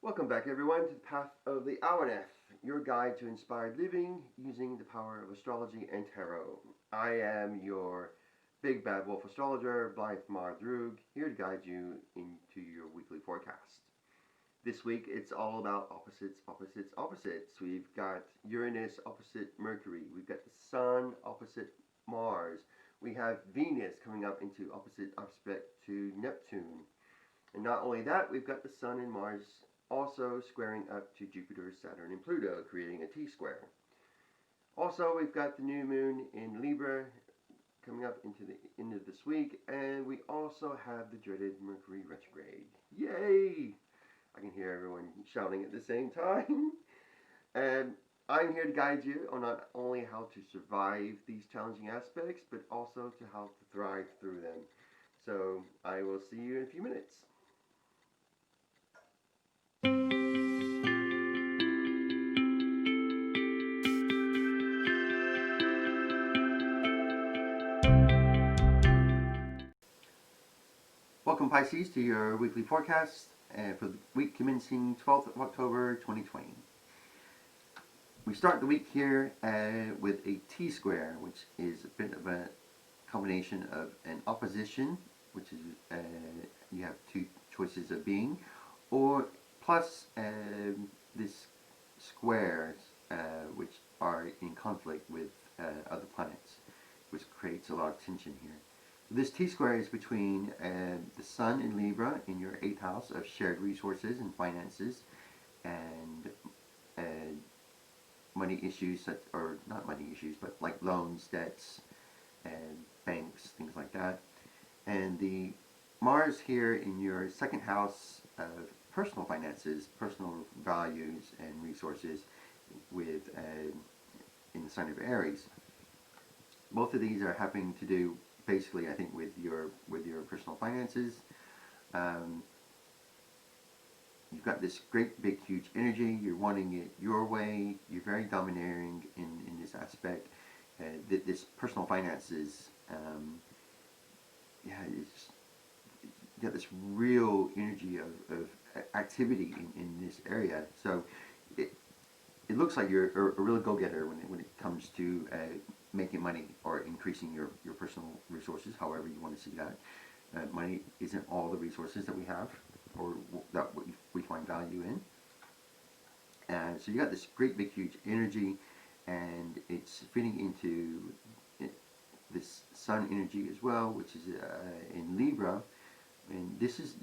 Welcome back, everyone, to the Path of the Awenydd, your guide to inspired living using the power of astrology and tarot. I am your big bad wolf astrologer, Blythe Mardrug, here to guide you into your weekly forecast. This week, it's all about opposites, opposites, opposites. We've got Uranus opposite Mercury. We've got the Sun opposite Mars. We have Venus coming up into opposite aspect to Neptune. And not only that, we've got the Sun and Mars also squaring up to Jupiter, Saturn, and Pluto, creating a T-square. Also, we've got the new moon in Libra coming up into the end of this week, and we also have the dreaded Mercury retrograde. Yay! I can hear everyone shouting at the same time. And I'm here to guide you on not only how to survive these challenging aspects, but also to how to thrive through them. So I will see you in a few minutes. Welcome, Pisces, to your weekly forecast for the week commencing 12th of October 2020. We start the week here with a T-square, which is a bit of a combination of an opposition, which is you have two choices of being, or plus this squares, which are in conflict with other planets, which creates a lot of tension here. This T-square is between the Sun in Libra in your 8th house of shared resources and finances, and money issues, or not money issues, but like loans, debts, and banks, things like that. And the Mars here in your 2nd house of personal finances, personal values, and resources with in the sign of Aries. Both of these are having to do basically, I think, with your personal finances. You've got this great, big, huge energy. You're wanting it your way. You're very domineering in this aspect. This personal finances, you got this real energy of activity in this area. So it looks like you're a real go-getter when it comes to making money or increasing your personal resources, however you want to see that. Money isn't all the resources that we have or that we find value in. And so you got this great big huge energy, and it's fitting into this Sun energy as well, which is in Libra. And this is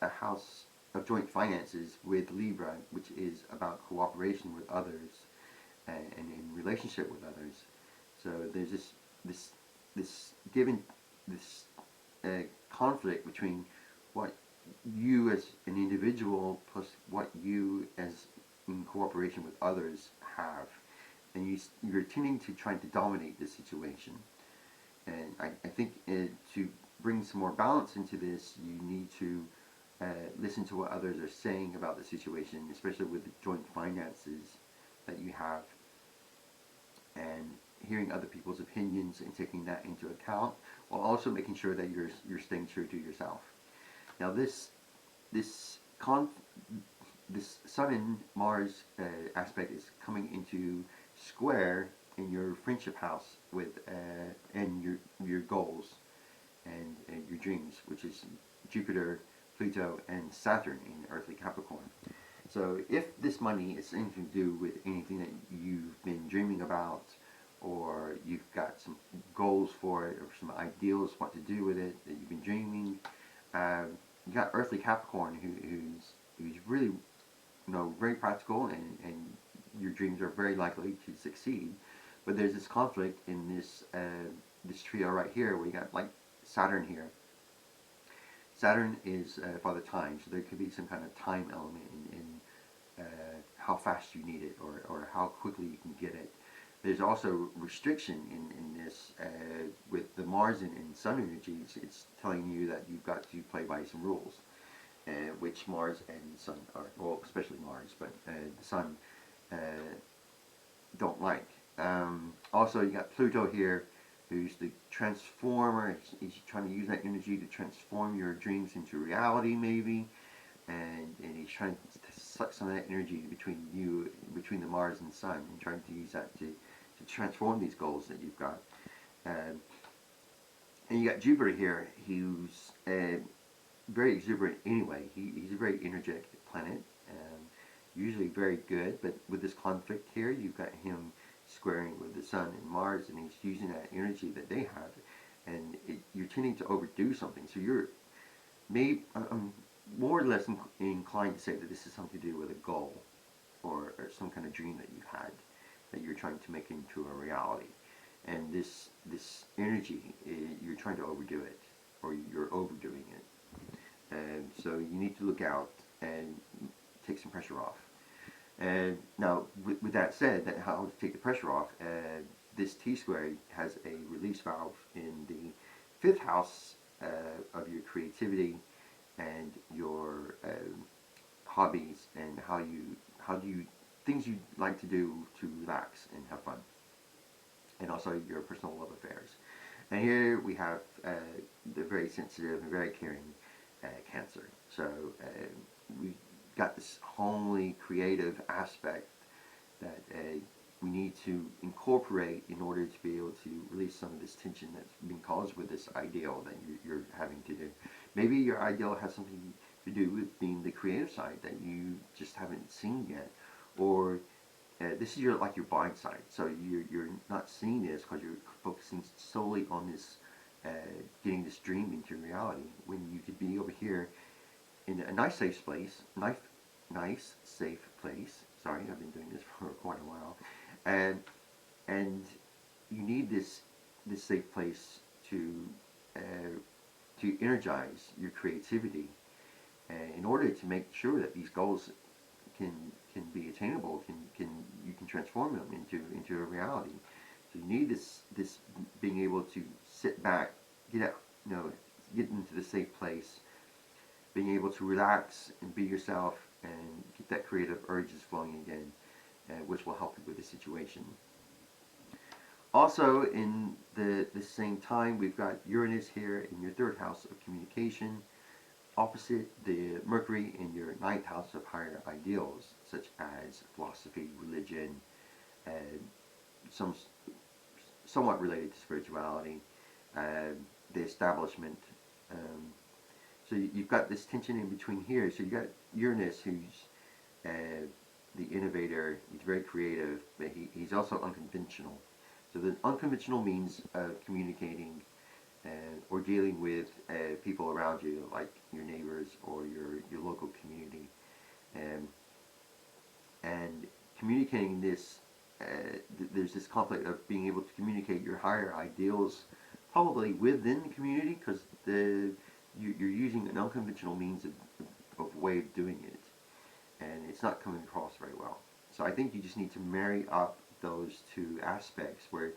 a house of joint finances with Libra, which is about cooperation with others and in relationship with others. So there's this conflict between what you as an individual plus what you as in cooperation with others have, and you're tending to try to dominate the situation. And I think to bring some more balance into this, you need to listen to what others are saying about the situation, especially with the joint finances that you have, and hearing other people's opinions and taking that into account, while also making sure that you're staying true to yourself. Now this Sun and Mars aspect is coming into square in your friendship house with and your goals and your dreams, which is Jupiter, Pluto, and Saturn in earthly Capricorn. So if this money is anything to do with anything that you've been dreaming about, or you've got some goals for it, or some ideals what to do with it that you've been dreaming, you got earthly Capricorn who's really very practical, and your dreams are very likely to succeed. But there's this conflict in this trio right here where you got like Saturn here. Saturn is Father Time, so there could be some kind of time element in how fast you need it, or how quickly you can get it. There's also restriction in this with the Mars and Sun energies. It's telling you that you've got to play by some rules, which Mars and Sun are, well, especially Mars, but the Sun don't like. Also, you got Pluto here, who's the transformer. He's trying to use that energy to transform your dreams into reality, maybe, and he's trying to suck some of that energy between the Mars and Sun, and trying to use that to transform these goals that you've got. Um, and you got Jupiter here, who's very exuberant anyway. He's a very energetic planet, usually very good, but with this conflict here, you've got him squaring with the Sun and Mars, and he's using that energy that they have, and you're tending to overdo something. So I'm more or less inclined to say that this is something to do with a goal, or some kind of dream that you've had that you're trying to make into a reality. And this energy, you're trying to overdo it, or you're overdoing it. And so you need to look out and take some pressure off. And now, with that said, that how to take the pressure off, this T-square has a release valve in the fifth house of your creativity and your hobbies, and how do you things you like to do to relax and have fun, and also your personal love affairs. And here we have the very sensitive and very caring Cancer. So we got this homely, creative aspect that we need to incorporate in order to be able to release some of this tension that's been caused with this ideal that you're having to do. Maybe your ideal has something to do with being the creative side that you just haven't seen yet, or this is your blind side. So you're not seeing this because you're focusing solely on this, getting this dream into reality, when you could be over here in a nice safe place, nice safe place. Sorry, I've been doing this for quite a while, and you need this safe place to energize your creativity, in order to make sure that these goals can be attainable, you can transform them into a reality. So you need this being able to sit back, get out, get into the safe place, being able to relax and be yourself and get that creative urges flowing again, which will help you with the situation. Also, in the same time, we've got Uranus here in your third house of communication, opposite the Mercury in your ninth house of higher ideals, such as philosophy, religion, somewhat related to spirituality, the establishment. So you've got this tension in between here. So you've got Uranus, who's the innovator. He's very creative, but he's also unconventional. So the unconventional means of communicating or dealing with people around you, like your neighbors or your local community, and communicating this. There's this conflict of being able to communicate your higher ideals, probably within the community, because you're using an unconventional means of way of doing it, and it's not coming across very well. So I think you just need to marry up those two aspects where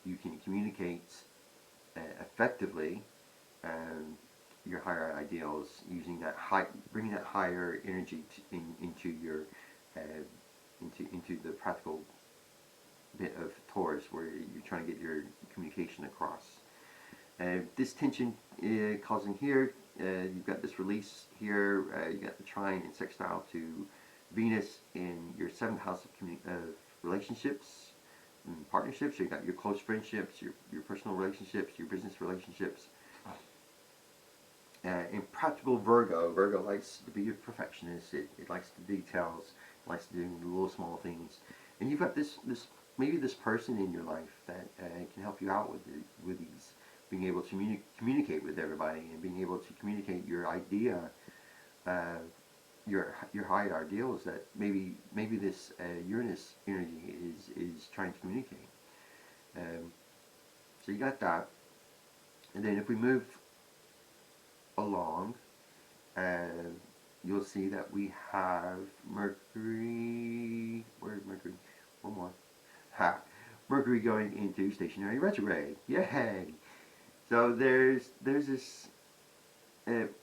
you can communicate effectively your higher ideals, using that bringing that higher energy into your into the practical bit of Taurus, where you're trying to get your communication across. This tension causing here, you've got this release here. You got the trine and sextile to Venus in your seventh house of relationships and partnerships. So you got your close friendships, your personal relationships, your business relationships. In practical Virgo likes to be a perfectionist. It likes the details, it likes to do the little small things. And you've got maybe this person in your life that can help you out with these, being able to communicate with everybody, and being able to communicate your idea, your higher ideals that maybe this Uranus energy is trying to communicate. So you got that, and then if we move along, you'll see that we have Mercury. Where's Mercury? One more. Ha! Mercury going into stationary retrograde. Yay! So there's this.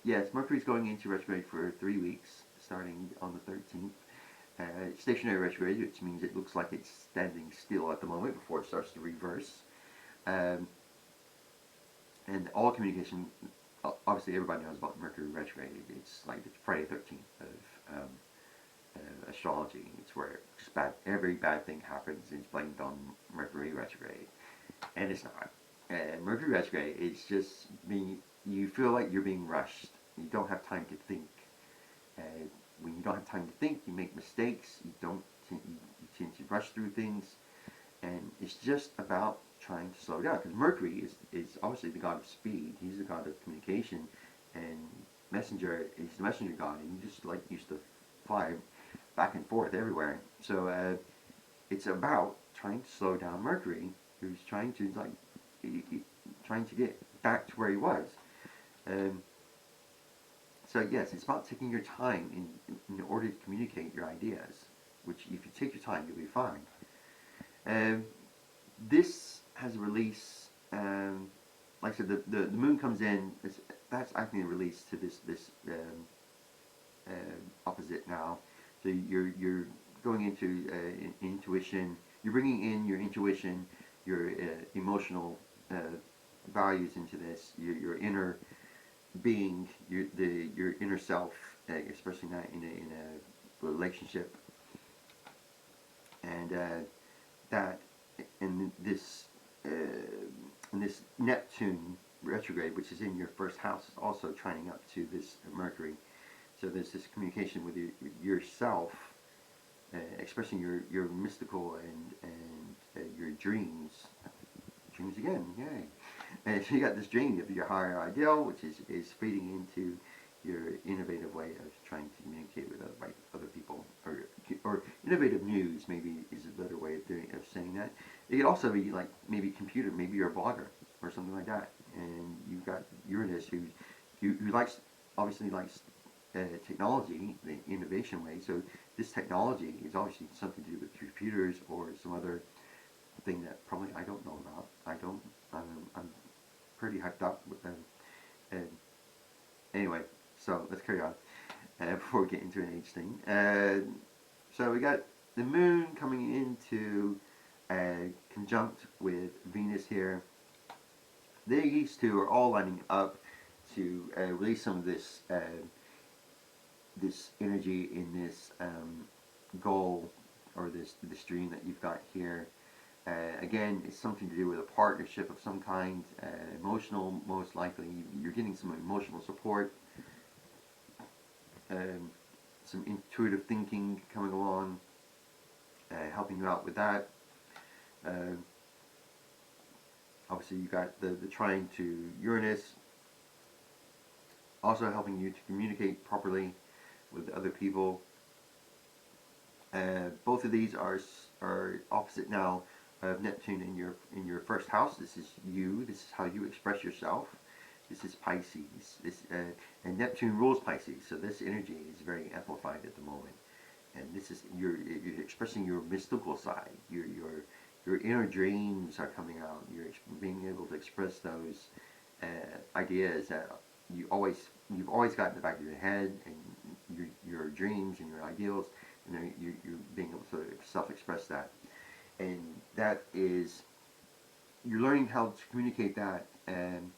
Yes, Mercury's going into retrograde for 3 weeks, starting on the 13th. Stationary retrograde, which means it looks like it's standing still at the moment before it starts to reverse. And all communication, obviously everybody knows about Mercury retrograde. It's like the Friday 13th astrology. It's where every bad thing happens is blamed on Mercury retrograde, and it's not. Mercury retrograde is just being. You feel like you're being rushed. You don't have time to think. Uh, when you don't have time to think, you make mistakes. You don't. You tend to rush through things, and it's just about trying to slow down. Because Mercury is obviously the god of speed. He's the god of communication, and messenger is the messenger god, and he just like used to fly back and forth everywhere. So it's about trying to slow down Mercury, who's trying to trying to get back to where he was. Um, so yes, it's about taking your time in order to communicate your ideas. Which, if you take your time, you'll be fine. This has a release. Like I said, the moon comes in. That's acting a release to this opposite now. So you're going into intuition. You're bringing in your intuition, your emotional values into this. Your inner being, your inner self, especially not in a relationship, and that in this Neptune retrograde, which is in your first house, is also trining up to this Mercury. So there's this communication with yourself, expressing your mystical and your dreams. Dreams again, yay! And so you got this dream of your higher ideal, which is feeding into your innovative way of trying to communicate with other people, or innovative news maybe is a better way of saying that. It could also be like maybe computer, maybe you're a blogger or something like that, and you've got Uranus who likes, obviously likes technology, the innovation way. So this technology is obviously something to do with computers or some other thing that probably I don't know about. I'm pretty hyped up with them. Anyway, so let's carry on before we get into an age thing. So we got the moon coming into conjunct with Venus here. These two are all lining up to release some of this this energy in this goal, or this dream that you've got here. Again, it's something to do with a partnership of some kind, emotional, most likely. You're getting some emotional support, some intuitive thinking coming along, helping you out with that. Obviously, you got the trine to Uranus, also helping you to communicate properly with other people. Both of these are opposite now of Neptune in your first house. This is you. This is how you express yourself. This is Pisces. And Neptune rules Pisces, so this energy is very amplified at the moment. And this is you're expressing your mystical side. Your inner dreams are coming out. You're being able to express those ideas that you've always got in the back of your head, and your dreams and your ideals, and you're being able to self-express that. And that is, you're learning how to communicate that, and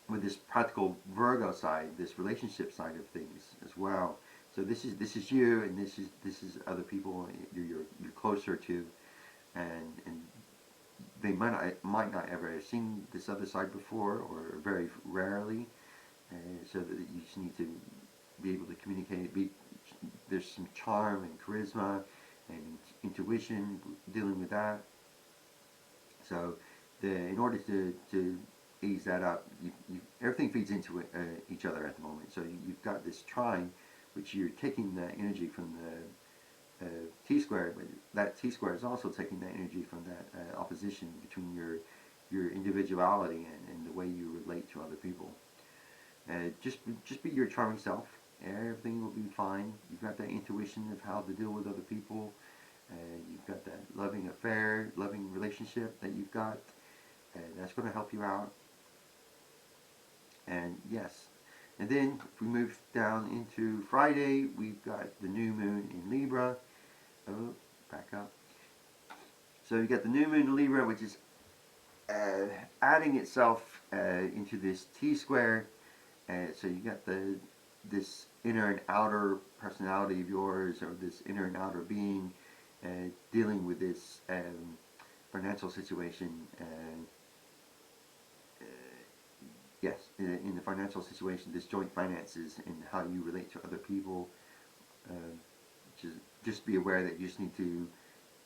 with this practical Virgo side, this relationship side of things as well. So this is you, and this is other people you're closer to, and they might not ever have seen this other side before, or very rarely. So that you just need to be able to communicate. There's some charm and charisma and intuition dealing with that. So in order to ease that up, everything feeds into each other at the moment. So you've got this trine, which you're taking the energy from the T-square, but that T-square is also taking that energy from that opposition between your individuality and the way you relate to other people. Just be your charming self. Everything will be fine. You've got that intuition of how to deal with other people. You've got that loving affair, loving relationship that you've got. That's going to help you out. And yes. And then if we move down into Friday, we've got the new moon in Libra. Oh, back up. So you got the new moon in Libra, which is adding itself into this T-square. So you got this inner and outer personality of yours, or this inner and outer being, dealing with this financial situation. Yes, in the financial situation, this joint finances and how you relate to other people. Just be aware that you just need to,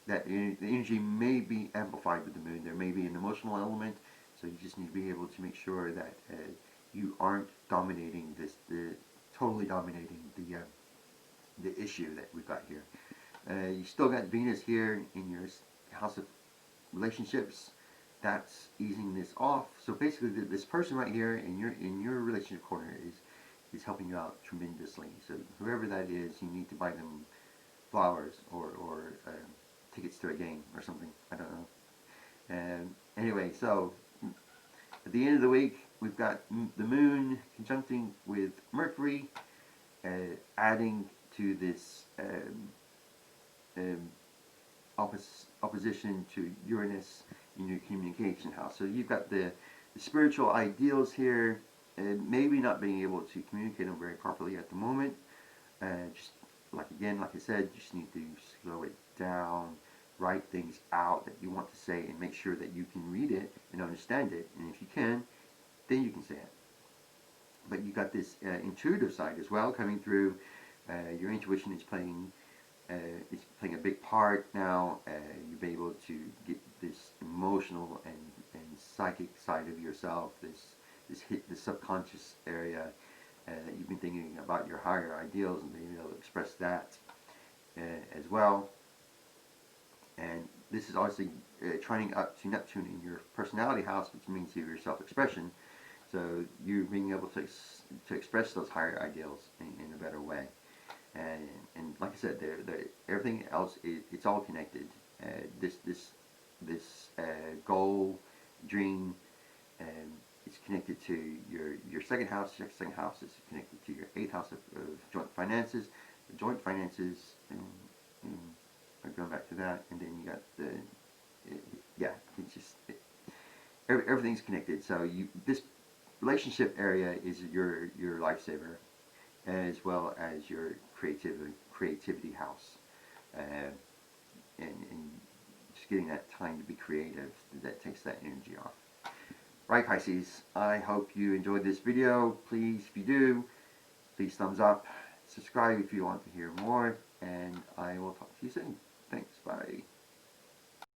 that the energy may be amplified with the moon. There may be an emotional element, so you just need to be able to make sure that you aren't dominating totally dominating the issue that we've got here. You still got Venus here in your house of relationships. That's easing this off. So basically, this person right here in your relationship corner is helping you out tremendously. So whoever that is, you need to buy them flowers or tickets to a game or something. I don't know. Anyway, so at the end of the week, we've got the moon conjuncting with Mercury, adding to this opposition to Uranus in your communication house. So you've got the spiritual ideals here, maybe not being able to communicate them very properly at the moment. Just like I said, you just need to slow it down, write things out that you want to say, and make sure that you can read it and understand it. And if you can, then you can say it. But you got this intuitive side as well coming through. Your intuition is playing a big part now. You'll be able to get this emotional and psychic side of yourself, this subconscious area that you've been thinking about, your higher ideals, and being able to express that as well. And this is obviously trining up to Neptune in your personality house, which means your self-expression. So you're being able to express those higher ideals in a better way. And like I said, everything else, it's all connected. This goal, dream, it's connected to your second house. Your second house is connected to your eighth house of joint finances. The joint finances, going back to that, and then you got it's just everything's connected. So this relationship area is your lifesaver, as well as your creativity house, and just getting that time to be creative, that takes that energy off. Right, Pisces, I hope you enjoyed this video. Please, if you do, please thumbs up, subscribe if you want to hear more, and I will talk to you soon. Thanks, bye.